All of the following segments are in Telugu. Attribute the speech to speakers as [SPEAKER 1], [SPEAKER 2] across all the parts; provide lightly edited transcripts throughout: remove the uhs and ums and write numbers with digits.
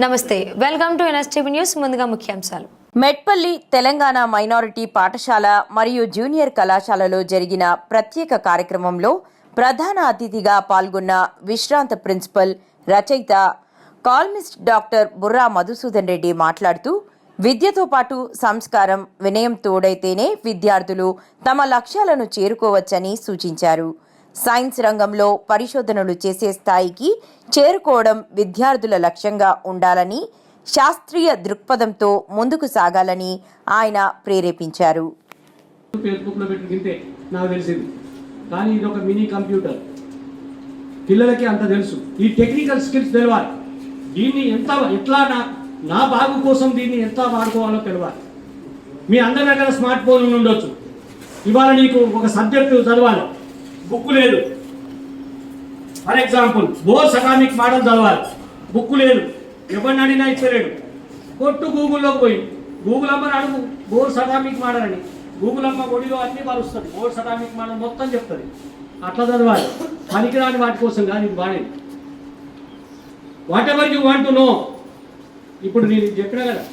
[SPEAKER 1] నమస్తే, వెల్కమ్ టు ఎన్ఎస్టీవీ న్యూస్. ముందుగా ముఖ్యాంశాలు.
[SPEAKER 2] మెట్పల్లి తెలంగాణ మైనారిటీ పాఠశాల మరియు జూనియర్ కళాశాలలో జరిగిన ప్రత్యేక కార్యక్రమంలో ప్రధాన అతిథిగా పాల్గొన్న విశ్రాంత ప్రిన్సిపల్ రచయిత కాలమిస్ట్ డాక్టర్ బుర్రా మధుసూదన్ రెడ్డి మాట్లాడుతూ, విద్యతో పాటు సంస్కారం, వినయం తోడైతేనే విద్యార్థులు తమ లక్ష్యాలను చేరుకోవచ్చని సూచించారు. సైన్స్ రంగంలో పరిశోధనలు చేసే స్థాయికి చేరుకోవడం విద్యార్థుల లక్ష్యంగా ఉండాలని, శాస్త్రీయ దృక్పథంతో ముందుకు సాగాలని ఆయన ప్రేరేపించారు.
[SPEAKER 3] ఫేస్బుక్లో పెట్టుకుంటే నాకు తెలిసింది, కానీ ఇది ఒక మినీ కంప్యూటర్. పిల్లలకి అంత తెలుసు. ఈ టెక్నికల్ స్కిల్స్ తెలవాలి. దీన్ని ఎట్లా నా బాగు కోసం దీన్ని ఎంత వాడుకోవాలో తెలవాలి. మీ అందరి దగ్గర స్మార్ట్ ఫోన్ ఉండొచ్చు. ఇవాళ నీకు ఒక సబ్జెక్టు చదవాలి, బుక్ లేదు. For example bores atomic model చదవాలి, బుక్ లేదు. ఎవరిని అడిగినా ఇచ్చలేడు. కొట్టు గూగుల్లోకి పోయి, గూగుల్ అమ్మని అడుగు బోర్స్ అటామిక్ మోడల్ అని. గూగుల్ అమ్మ ఒడిలో అన్ని వస్తుంది, బోర్స్ అటామిక్ మోడల్ మొత్తం చెప్తుంది. అట్లా చదవాలి. పనికిరాని వాటి కోసం కానీ ఇది వాడేది. Whatever you want to know. ఇప్పుడు నేను చెప్పినా కదా,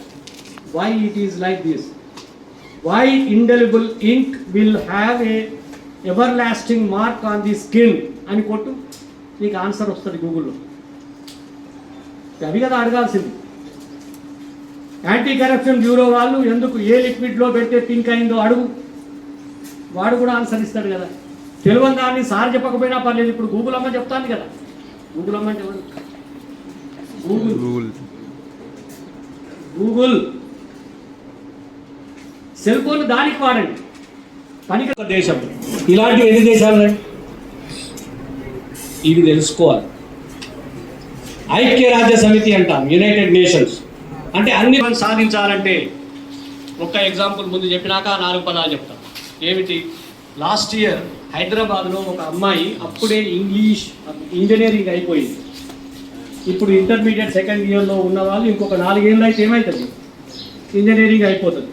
[SPEAKER 3] why it is like this, why indelible ink will have a everlasting mark on the skin అని కొట్టు, నీకు ఆన్సర్ వస్తుంది గూగుల్లో. అవి కదా అడగాల్సింది. యాంటీ కరప్షన్ బ్యూరో వాళ్ళు ఎందుకు ఏ లిక్విడ్లో పెడితే పింక్ అయిందో అడుగు, వాడు కూడా ఆన్సర్ ఇస్తాడు కదా. తెలియని దాన్ని సార్ చెప్పకపోయినా పర్లేదు. ఇప్పుడు గూగుల్ అమ్మ చెప్తాను కదా. గూగుల్ అమ్మ అంటే గూగుల్ సెల్ ఫోన్ దానికి వాడండి. పనికి ఒక దేశం ఇలాంటివి ఎన్ని దేశాలు ఇవి తెలుసుకోవాలి. ఐక్యరాజ్య సమితి అంటాం, యునైటెడ్ నేషన్స్. అంటే అన్ని సాధించాలంటే ఒక ఎగ్జాంపుల్ ముందు చెప్పినాక 4 పదాలు చెప్తాం. ఏమిటి? లాస్ట్ ఇయర్ హైదరాబాద్లో ఒక అమ్మాయి అప్పుడే ఇంజనీరింగ్ అయిపోయింది. ఇప్పుడు ఇంటర్మీడియట్ సెకండ్ ఇయర్లో ఉన్న వాళ్ళు ఇంకొక 4 ఏళ్ళు అయితే ఏమవుతుంది? ఇంజనీరింగ్ అయిపోతుంది.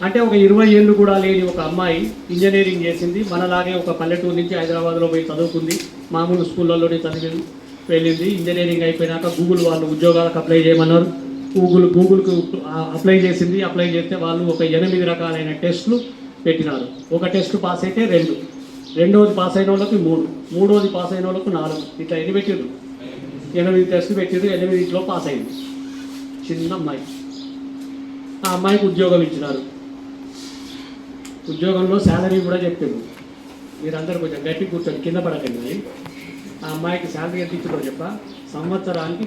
[SPEAKER 3] అంటే ఒక 20 ఏళ్ళు కూడా లేని ఒక అమ్మాయి ఇంజనీరింగ్ చేసింది. మనలాగే ఒక పల్లెటూరు నుంచి హైదరాబాద్లో పోయి చదువుకుంది. మామూలు స్కూళ్ళలోనే చదివి వెళ్ళింది. ఇంజనీరింగ్ అయిపోయినాక గూగుల్ వాళ్ళు ఉద్యోగాలకు అప్లై చేయమన్నారు. గూగుల్కు అప్లై చేసింది. అప్లై చేస్తే వాళ్ళు ఒక 8 రకాలైన టెస్టులు పెట్టినారు. ఒక టెస్ట్ పాస్ అయితే 2, రెండవది పాస్ అయిన వాళ్ళకి 3, మూడవది పాస్ అయిన వాళ్ళకు 4, ఇట్లా ఎన్ని పెట్టిర్రు? 8 టెస్టులు పెట్టిర్రు. 8లో పాస్ అయింది చిన్న అమ్మాయి. ఆ అమ్మాయికి ఉద్యోగం ఇచ్చినారు. ఉద్యోగంలో శాలరీ కూడా చెప్పారు. మీరందరూ కొంచెం గట్టి కూర్చొని కింద పడకండి. ఆ అమ్మాయికి శాలరీ ఎంత ఇచ్చిందో చెప్ప, సంవత్సరానికి